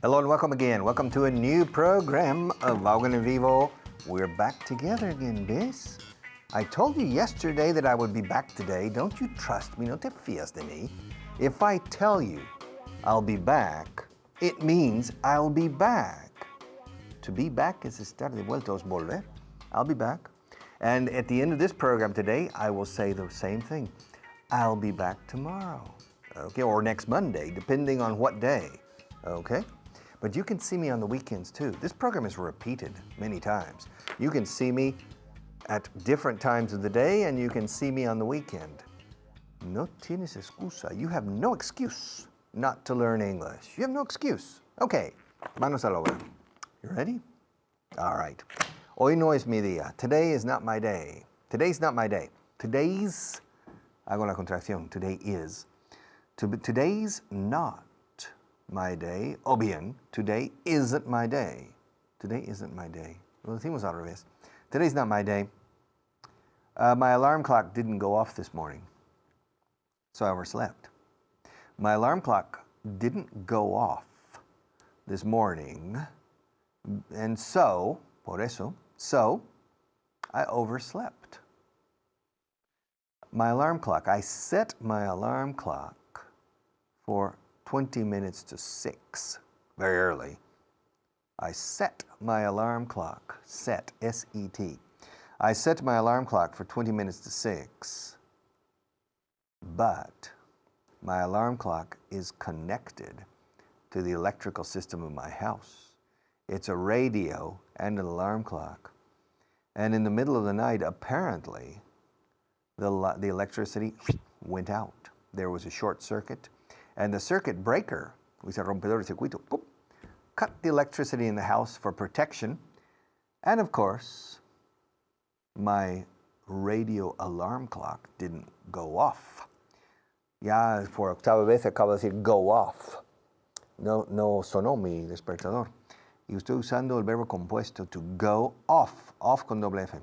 Hello and welcome again. Welcome to a new program of Vaughan and Vivo. We're back together again, Bis. I told you yesterday that I would be back today. Don't you trust me? No te fías de mí. If I tell you I'll be back, it means I'll be back. To be back is estar de vuelta, es volver. I'll be back. And at the end of this program today, I will say the same thing. I'll be back tomorrow, okay, or next Monday, depending on what day, okay? But you can see me on the weekends too. This program is repeated many times. You can see me at different times of the day, and you can see me on the weekend. No tienes excusa. You have no excuse not to learn English. You have no excuse. Okay, manos a la obra. You ready? All right. Hoy no es mi día. Today is not my day. Today's not my day. Today's, hago la contracción, today is. Today's not my day, o bien, today isn't my day. Today isn't my day. Lo decimos al revés. Today's not my day. My alarm clock didn't go off this morning, so I overslept. My alarm clock didn't go off this morning, and so, por eso, so, I overslept. My alarm clock, I set my alarm clock for 20 minutes to 6, very early. I set my alarm clock, set, S-E-T. I set my alarm clock for 20 minutes to 6, but my alarm clock is connected to the electrical system of my house. It's a radio and an alarm clock. And in the middle of the night, apparently, the electricity went out. There was a short circuit, and the circuit breaker, we said rompedor de circuito, cut the electricity in the house for protection. And of course, my radio alarm clock didn't go off. Ya por octava vez acabo de decir go off. No sonó mi despertador. Y estoy usando el verbo compuesto to go off, off con doble F.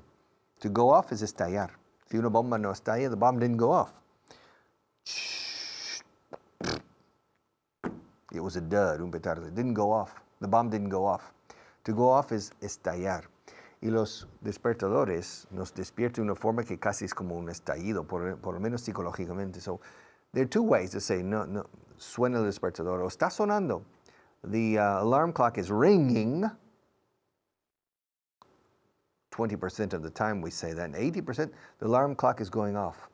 To go off is estallar. Si una bomba no estalla, the bomb didn't go off. It was a dud, un petardo. It didn't go off. The bomb didn't go off. To go off is estallar. Y los despertadores nos despiertan de una forma que casi es como un estallido, por lo menos psicológicamente. So there are two ways to say, no, suena el despertador, o está sonando. The alarm clock is ringing. 20% of the time we say that, and 80% the alarm clock is going off.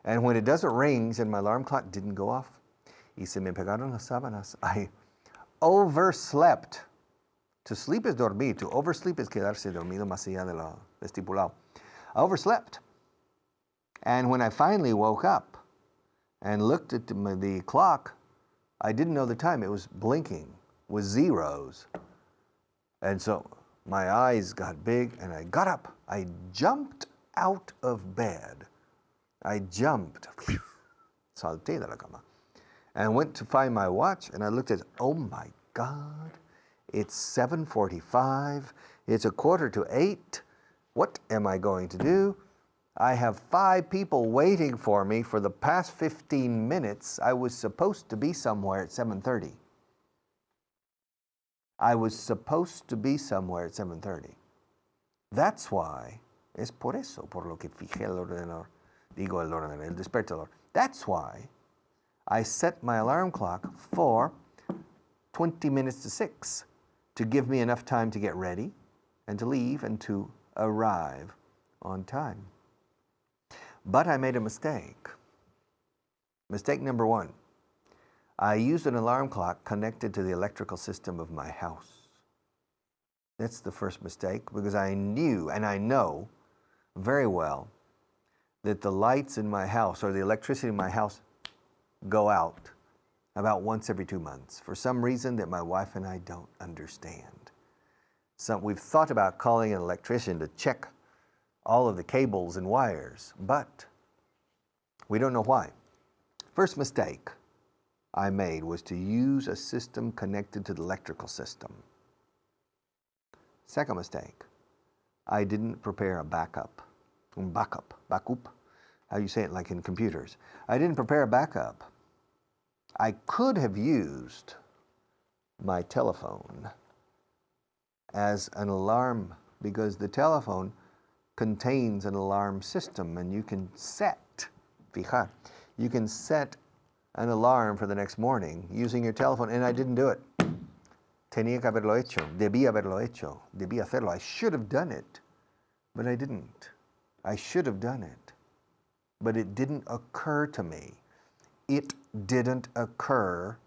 And when it doesn't ring, and my alarm clock didn't go off, y se me pegaron las sábanas, I overslept. To sleep is dormir. To oversleep is quedarse dormido más allá de lo estipulado. I overslept. And when I finally woke up and looked at the clock, I didn't know the time. It was blinking with zeros. And so my eyes got big, and I got up. I jumped out of bed. I jumped. Salté de la cama. And went to find my watch, and I looked at, oh my God, it's 7:45. It's 7:45. What am I going to do? I have 5 people waiting for me for the past 15 minutes. I was supposed to be somewhere at 7:30. I was supposed to be somewhere at 7:30. That's why, es por eso, por lo que fijé el ordenador, digo el ordenador, el despertador. That's why I set my alarm clock for 20 minutes to 6 to give me enough time to get ready and to leave and to arrive on time. But I made a mistake. Mistake number 1. I used an alarm clock connected to the electrical system of my house. That's the first mistake, because I knew and I know very well that the lights in my house, or the electricity in my house, go out about once every 2 months for some reason that my wife and I don't understand. So we've thought about calling an electrician to check all of the cables and wires, but we don't know why. First mistake I made was to use a system connected to the electrical system. Second mistake, I didn't prepare a backup, how you say it like in computers. I didn't prepare a backup. I could have used my telephone as an alarm, because the telephone contains an alarm system, and you can set, fijar, you can set an alarm for the next morning using your telephone, and I didn't do it. Tenía que haberlo hecho, debí haberlo hecho, debí hacerlo. I should have done it, but I didn't. I should have done it, but it didn't occur to me. It didn't occur,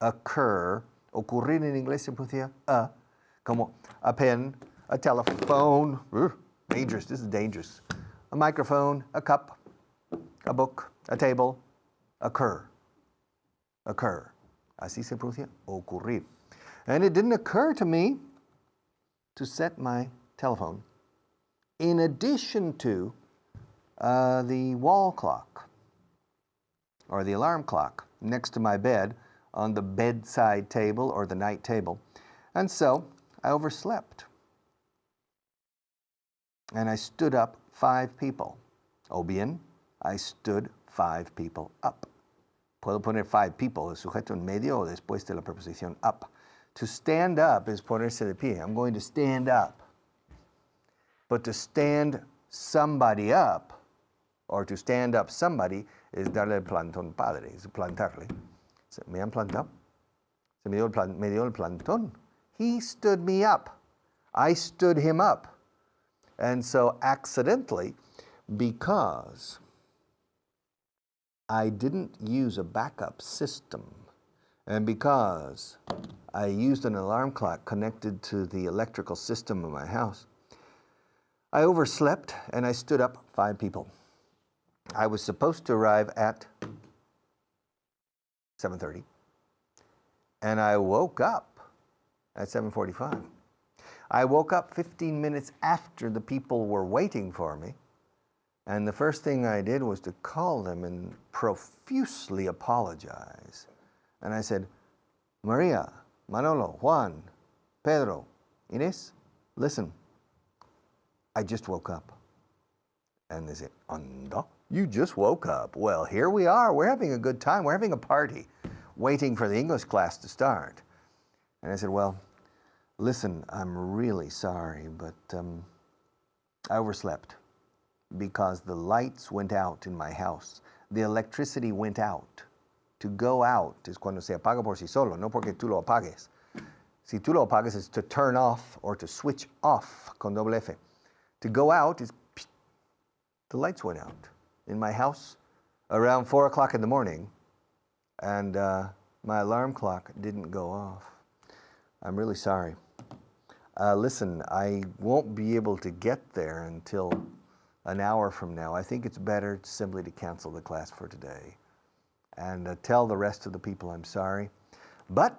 ocurrir en inglés se pronuncia como a pen, a telephone, dangerous, this is dangerous, a microphone, a cup, a book, a table, occur, así se pronuncia, ocurrir. And it didn't occur to me to set my telephone in addition to the wall clock or the alarm clock next to my bed on the bedside table or the night table. And so I overslept. And I stood up 5 people. O bien, I stood 5 people up. Puedo poner 5 people, el sujeto en medio o después de la preposición up. To stand up is ponerse de pie. I'm going to stand up. But to stand somebody up, or to stand up somebody, is darle el plantón padre, es plantarle. ¿Me han plantado? Me dio el plantón. He stood me up. I stood him up. And so accidentally, because I didn't use a backup system, and because I used an alarm clock connected to the electrical system of my house, I overslept and I stood up 5 people. I was supposed to arrive at 7:30, and I woke up at 7:45. I woke up 15 minutes after the people were waiting for me, and the first thing I did was to call them and profusely apologize. And I said, Maria, Manolo, Juan, Pedro, Inés, listen, I just woke up. And they said, Anda, you just woke up. Well, here we are. We're having a good time. We're having a party, waiting for the English class to start. And I said, well, listen, I'm really sorry, but I overslept because the lights went out in my house. The electricity went out. To go out is cuando se apaga por sí solo, no porque tú lo apagues. Si tú lo apagas is to turn off or to switch off con doble F. To go out is the lights went out in my house around 4 o'clock in the morning, and my alarm clock didn't go off. I'm really sorry. Listen, I won't be able to get there until an hour from now. I think it's better simply to cancel the class for today and tell the rest of the people I'm sorry. But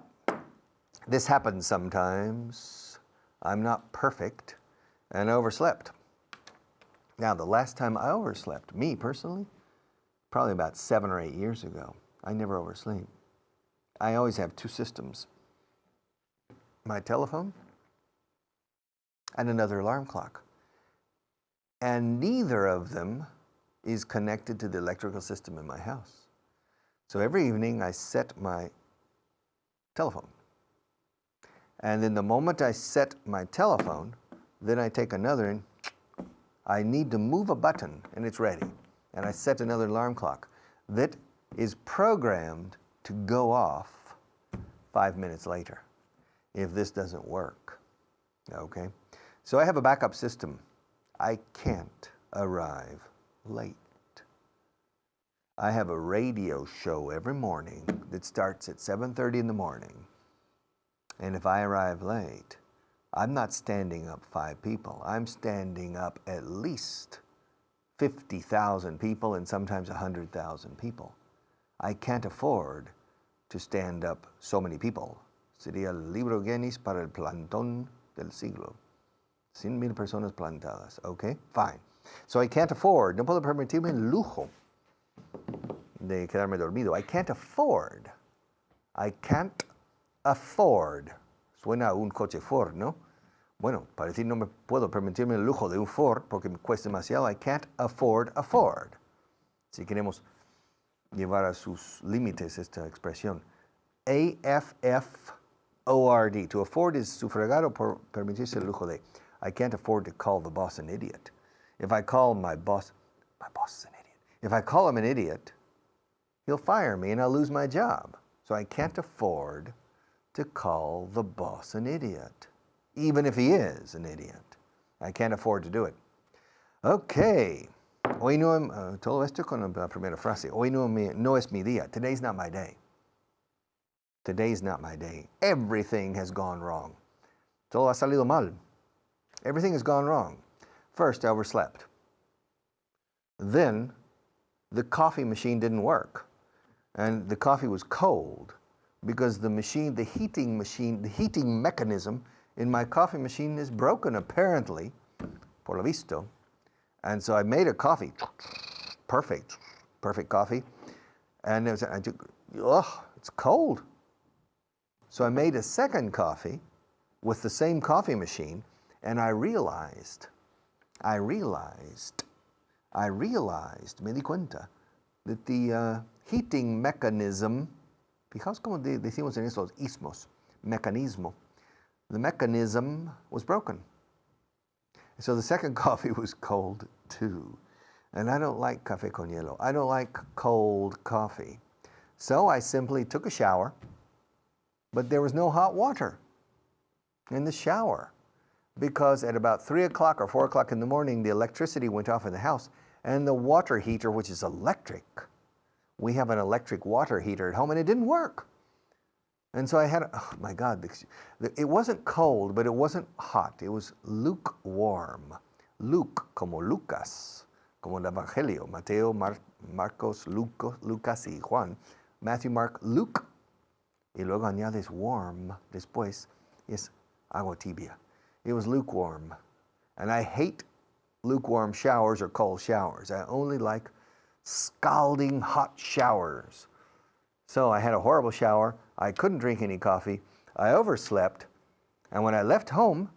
this happens sometimes. I'm not perfect, and I overslept. Now, the last time I overslept, me personally, probably about 7 or 8 years ago. I never oversleep. I always have 2 systems. My telephone and another alarm clock. And neither of them is connected to the electrical system in my house. So every evening I set my telephone. And then the moment I set my telephone, then I take another and I need to move a button and it's ready. And I set another alarm clock that is programmed to go off 5 minutes later if this doesn't work, okay? So I have a backup system. I can't arrive late. I have a radio show every morning that starts at 7:30 in the morning. And if I arrive late, I'm not standing up 5 people. I'm standing up at least 50,000 people and sometimes 100,000 people. I can't afford to stand up so many people. Sería el libro Guinness para el plantón del siglo. 100,000 personas plantadas, okay? Fine. So I can't afford, no puedo permitirme el lujo de quedarme dormido. I can't afford. Suena a un coche Ford, ¿no? Bueno, para decir no me puedo permitirme el lujo de un Ford porque me cuesta demasiado, I can't afford a Ford. Si queremos llevar a sus límites esta expresión. AFF O-R-D. To afford is sufragar o por permitirse el lujo de. I can't afford to call the boss an idiot. If I call my boss is an idiot. If I call him an idiot, he'll fire me and I'll lose my job. So I can't afford to call the boss an idiot, even if he is an idiot. I can't afford to do it. Okay. Hoy no, todo esto con la primera frase. Hoy no es mi día. Today's not my day. Today's not my day. Everything has gone wrong. Todo ha salido mal. Everything has gone wrong. First, I overslept. Then, the coffee machine didn't work. And the coffee was cold because the heating mechanism in my coffee machine is broken, apparently, por lo visto. And so I made a coffee, perfect coffee. And it's cold. So I made a second coffee with the same coffee machine, and I realized, me di cuenta, that the heating mechanism, fijaos como decimos en esos ismos, mecanismo, the mechanism was broken. So the second coffee was cold too. And I don't like café con hielo. I don't like cold coffee. So I simply took a shower, but there was no hot water in the shower because at about 3 o'clock or 4 o'clock in the morning, the electricity went off in the house and the water heater, which is electric, we have an electric water heater at home and it didn't work. And so I had, oh my God, it wasn't cold, but it wasn't hot. It was lukewarm. Luke, como Lucas, como el Evangelio, Mateo, Marcos, Lucas y Juan. Matthew, Mark, Luke. Y luego añades warm después, es agua tibia. It was lukewarm. And I hate lukewarm showers or cold showers. I only like scalding hot showers. So I had a horrible shower. I couldn't drink any coffee. I overslept. And when I left home,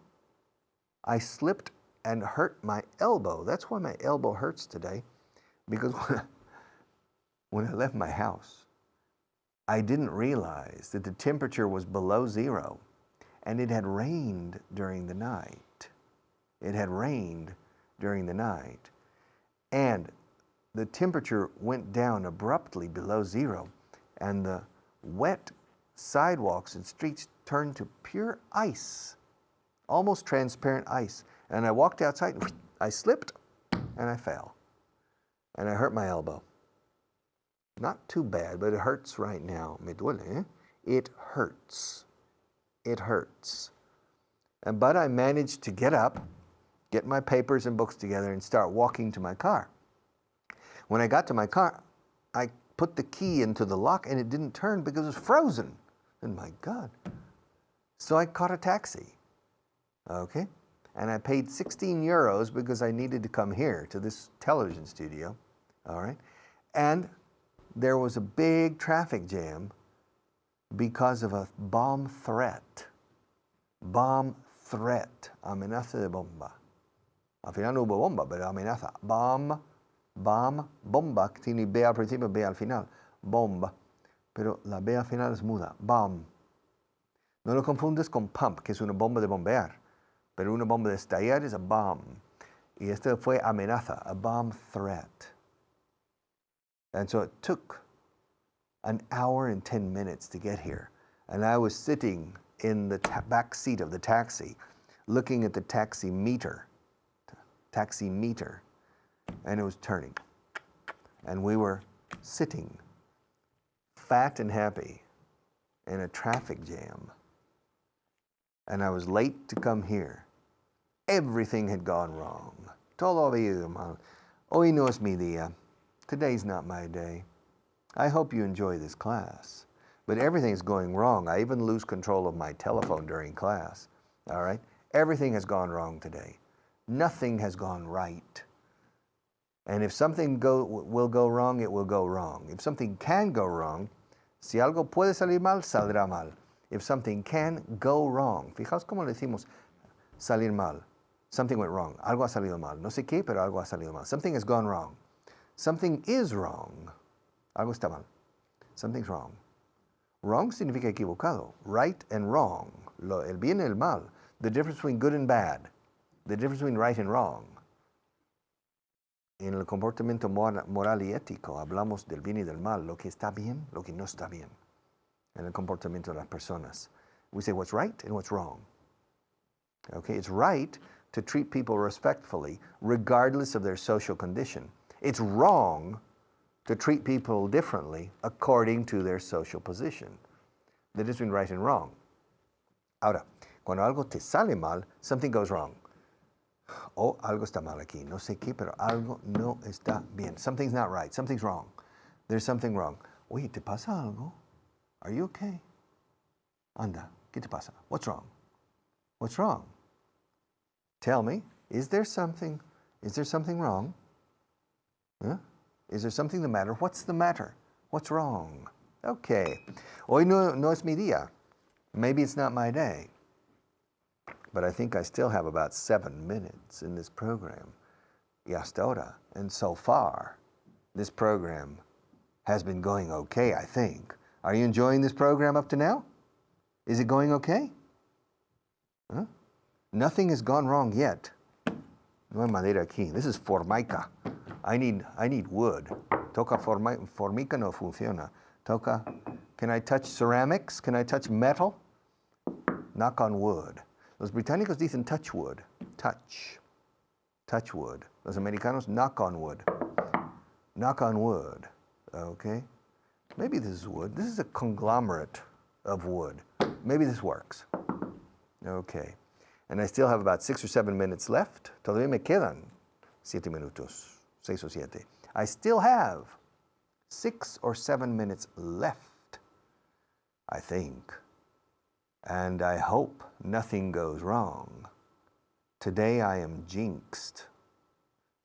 I slipped and hurt my elbow. That's why my elbow hurts today. Because when I left my house, I didn't realize that the temperature was below zero. And it had rained during the night. It had rained during the night. And the temperature went down abruptly below zero. And the wet sidewalks and streets turned to pure ice, almost transparent ice. And I walked outside, and I slipped, and I fell. And I hurt my elbow. Not too bad, but it hurts right now. Me duele, eh? It hurts. It hurts. But I managed to get up, get my papers and books together, and start walking to my car. When I got to my car, I put the key into the lock and it didn't turn because it was frozen. And my God. So I caught a taxi. Okay? And I paid 16 euros because I needed to come here to this television studio. All right? And there was a big traffic jam because of a bomb threat. Bomb threat. Amenaza de bomba. Al final no hubo bomba, pero amenaza. Bomb, bomba, que tiene B al principio, B al final. Bomba. Pero la B al final es muda. Bomb. No lo confundes con pump, que es una bomba de bombear. Pero una bomba de estallar es a bomb. Y esto fue amenaza, a bomb threat. And so it took an hour and 10 minutes to get here. And I was sitting in the back seat of the taxi, looking at the taxi meter. And it was turning. And we were sitting, fat and happy, in a traffic jam. And I was late to come here. Everything had gone wrong. Todo había ido mal. Hoy no es mi día. Today's not my day. I hope you enjoy this class. But everything's going wrong. I even lose control of my telephone during class. All right? Everything has gone wrong today. Nothing has gone right. And if something will go wrong, it will go wrong. If something can go wrong, si algo puede salir mal, saldrá mal. If something can go wrong, fijaos cómo le decimos salir mal. Something went wrong. Algo ha salido mal. No sé qué, pero algo ha salido mal. Something has gone wrong. Something is wrong. Algo está mal. Something's wrong. Wrong significa equivocado. Right and wrong. El bien y el mal. The difference between good and bad. The difference between right and wrong. En el comportamiento moral y ético hablamos del bien y del mal, lo que está bien, lo que no está bien. En el comportamiento de las personas. We say what's right and what's wrong. Okay, it's right to treat people respectfully, regardless of their social condition. It's wrong to treat people differently according to their social position. The difference between right and wrong. Ahora, cuando algo te sale mal, something goes wrong. Oh, algo está mal aquí. No sé qué, pero algo no está bien. Something's not right. Something's wrong. There's something wrong. Oye, ¿te pasa algo? Are you okay? Anda, ¿qué te pasa? What's wrong? What's wrong? Tell me, is there something wrong? Huh? Is there something the matter? What's the matter? What's wrong? Okay. Hoy no es mi día. Maybe it's not my day. But I think I still have about 7 minutes in this program. Y hasta ahora. And so far, this program has been going okay, I think. Are you enjoying this program up to now? Is it going okay? Huh? Nothing has gone wrong yet. No hay madera aquí. This is formica. I need wood. Toca formica no funciona. Toca, can I touch ceramics? Can I touch metal? Knock on wood. Los británicos dicen touch wood. Touch. Touch wood. Los americanos knock on wood. Knock on wood. Okay? Maybe this is wood. This is a conglomerate of wood. Maybe this works. Okay. And I still have about 6 or 7 minutes left. Todavía me quedan 7 minutos. 6 o 7. I still have 6 or 7 minutes left, I think. And I hope nothing goes wrong. Today I am jinxed.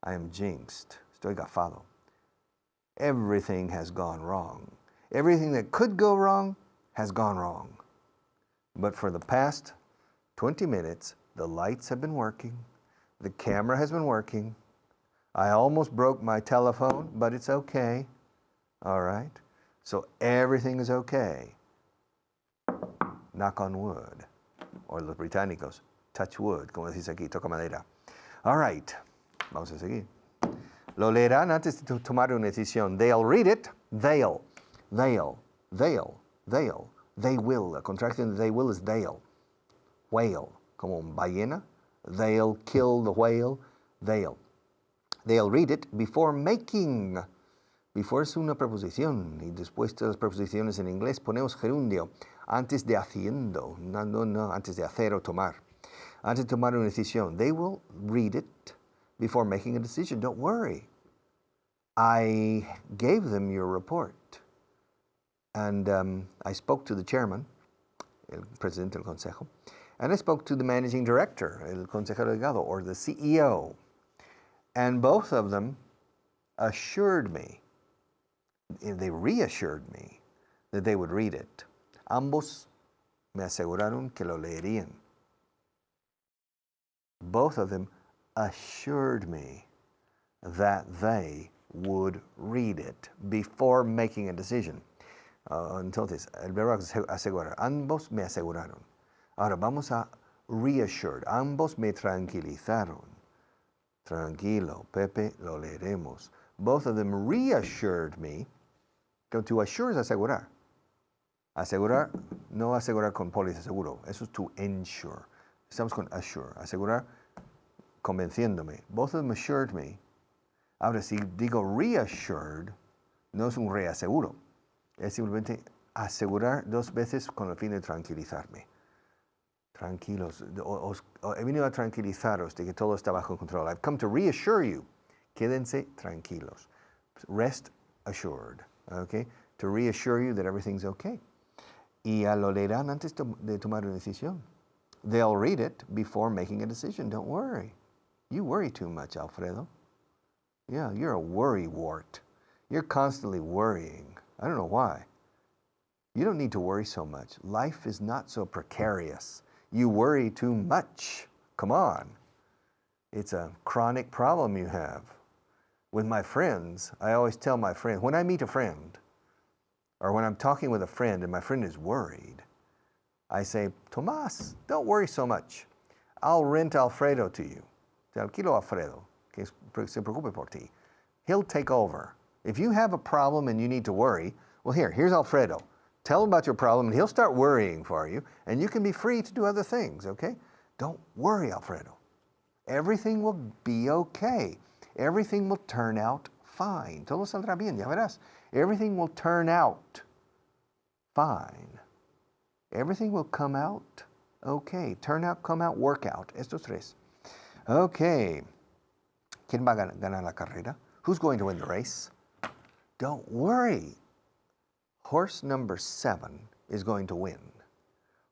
I am jinxed. Estoy gafado. Everything has gone wrong. Everything that could go wrong has gone wrong. But for the past 20 minutes, the lights have been working. The camera has been working. I almost broke my telephone, but it's okay. All right? So everything is okay. Knock on wood. Or los británicos, touch wood, como dice aquí, toca madera. All right. Vamos a seguir. Lo leerán antes de tomar una decisión. They'll read it. They'll. They will. La contracción de they will is they'll. Whale, como ballena. They'll kill the whale. They'll read it before making. Before es una preposición. Y después de las preposiciones en inglés ponemos gerundio. Antes de haciendo. No, antes de hacer o tomar. Antes de tomar una decisión. They will read it before making a decision. Don't worry. I gave them your report. And I spoke to the chairman, el presidente del consejo, and I spoke to the managing director, el consejero delegado, or the CEO. And both of them assured me, they reassured me that they would read it. Ambos me aseguraron que lo leerían. Both of them assured me that they would read it before making a decision. Entonces, el verbo asegurar. Ambos me aseguraron. Ahora vamos a reassured. Ambos me tranquilizaron. Tranquilo, Pepe, lo leeremos. Both of them reassured me. To assure es asegurar. Asegurar, no asegurar con póliza de seguro. Eso es to ensure. Estamos con assure. Asegurar, convenciéndome. Both of them assured me. Ahora, si digo reassured, no es un reaseguro. Es simplemente asegurar 2 veces con el fin de tranquilizarme. Tranquilos. He venido a tranquilizaros de que todo está bajo control. I've come to reassure you. Quédense tranquilos. Rest assured. Okay? To reassure you that everything's okay. Y lo leerán antes de tomar una decisión. They'll read it before making a decision. Don't worry. You worry too much, Alfredo. Yeah, you're a worry wart. You're constantly worrying. I don't know why. You don't need to worry so much. Life is not so precarious. You worry too much. Come on. It's a chronic problem you have. With my friends, I always tell my friends, when I meet a friend, Or when I'm talking with a friend and my friend is worried, I say, Tomás, don't worry so much. I'll rent Alfredo to you. Te alquilo Alfredo, que se preocupe por ti. He'll take over. If you have a problem and you need to worry, well, here's Alfredo. Tell him about your problem and he'll start worrying for you and you can be free to do other things, okay? Don't worry, Alfredo. Everything will be okay. Everything will turn out fine. Todo saldrá bien, ya verás. Everything will turn out fine. Everything will come out okay. Turn out, come out, work out. Estos tres. Okay. ¿Quién va a ganar la carrera? Who's going to win the race? Don't worry. Horse number 7 is going to win.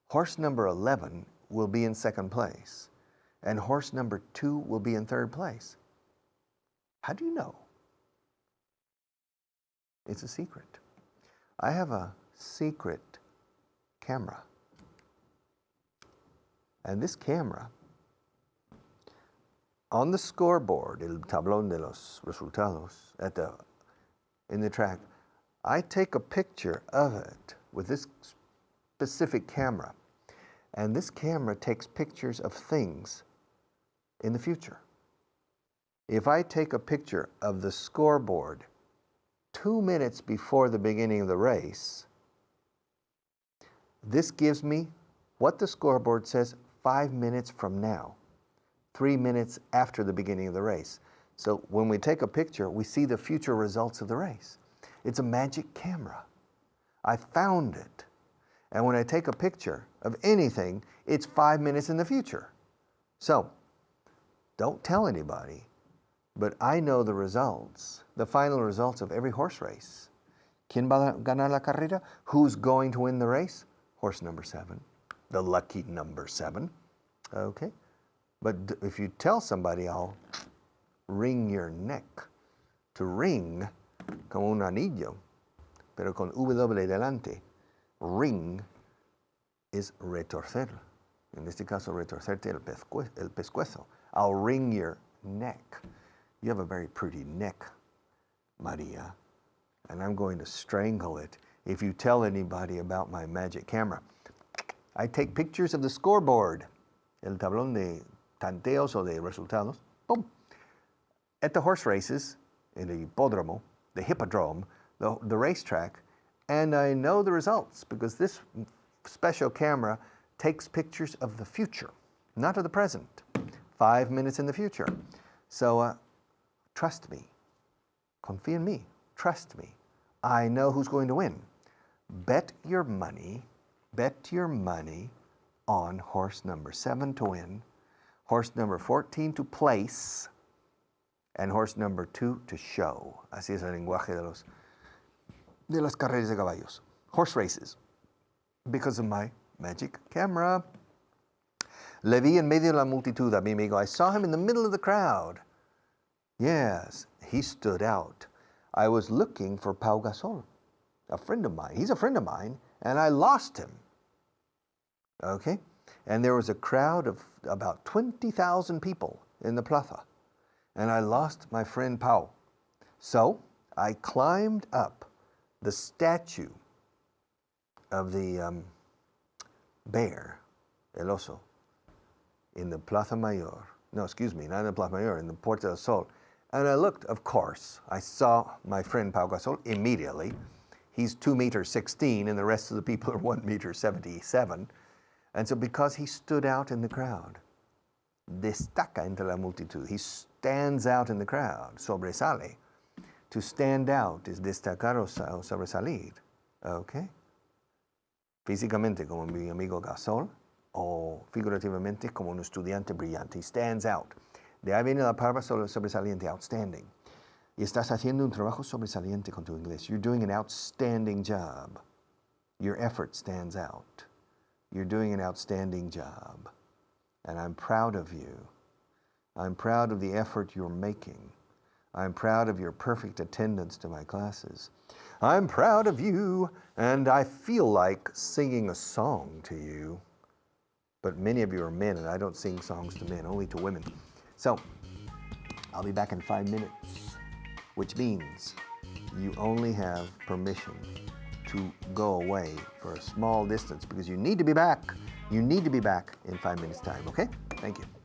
Horse number 11 will be in second place. And horse number 2 will be in third place. How do you know? It's a secret. I have a secret camera. And this camera, on the scoreboard, el tablón de los resultados, in the track, I take a picture of it with this specific camera. And this camera takes pictures of things in the future. If I take a picture of the scoreboard 2 minutes before the beginning of the race, this gives me what the scoreboard says 5 minutes from now, 3 minutes after the beginning of the race. So when we take a picture, we see the future results of the race. It's a magic camera. I found it. And when I take a picture of anything, it's 5 minutes in the future. So, don't tell anybody, but I know the results, the final results of every horse race. ¿Quién va a ganar la carrera? Who's going to win the race? Horse number 7, the lucky number 7. Okay? But if you tell somebody, I'll wring your neck. To wring, como un anillo, pero con W delante. Ring is retorcer. En este caso, retorcerte el pescuezo. I'll wring your neck. You have a very pretty neck, Maria, and I'm going to strangle it if you tell anybody about my magic camera. I take pictures of the scoreboard, el tablón de tanteos o de resultados. Boom. At the horse races, in the hipódromo, the hippodrome, the racetrack, and I know the results because this special camera takes pictures of the future, not of the present. 5 minutes in the future. So trust me. Confía en mí. Trust me. I know who's going to win. Bet your money on horse number 7 to win, horse number 14 to place, and horse number 2 to show. Así es el lenguaje de las carreras de caballos. Horse races. Because of my magic camera. Le vi en medio de la multitud a mi amigo. I saw him in the middle of the crowd. Yes, he stood out. I was looking for Pau Gasol, a friend of mine. He's a friend of mine, and I lost him. Okay? And there was a crowd of about 20,000 people in the plaza, and I lost my friend Pau. So I climbed up the statue of the bear, el oso, in the Plaza Mayor. No, excuse me, not in the Plaza Mayor, in the Puerta del Sol. And I looked, of course, I saw my friend Pau Gasol immediately. He's 2'16" and the rest of the people are 1'77". And so because he stood out in the crowd, destaca entre la multitud, he stands out in the crowd, sobresale. To stand out is destacar o sobresalir, okay? Físicamente como mi amigo Gasol, o figurativamente como un estudiante brillante. He stands out. De ahí viene la palabra sobresaliente, outstanding. Y estás haciendo un trabajo sobresaliente con tu inglés. You're doing an outstanding job. Your effort stands out. You're doing an outstanding job. And I'm proud of you. I'm proud of the effort you're making. I'm proud of your perfect attendance to my classes. I'm proud of you, and I feel like singing a song to you. But many of you are men, and I don't sing songs to men, only to women. So, I'll be back in 5 minutes, which means you only have permission to go away for a small distance because you need to be back. You need to be back in 5 minutes time, okay? Thank you.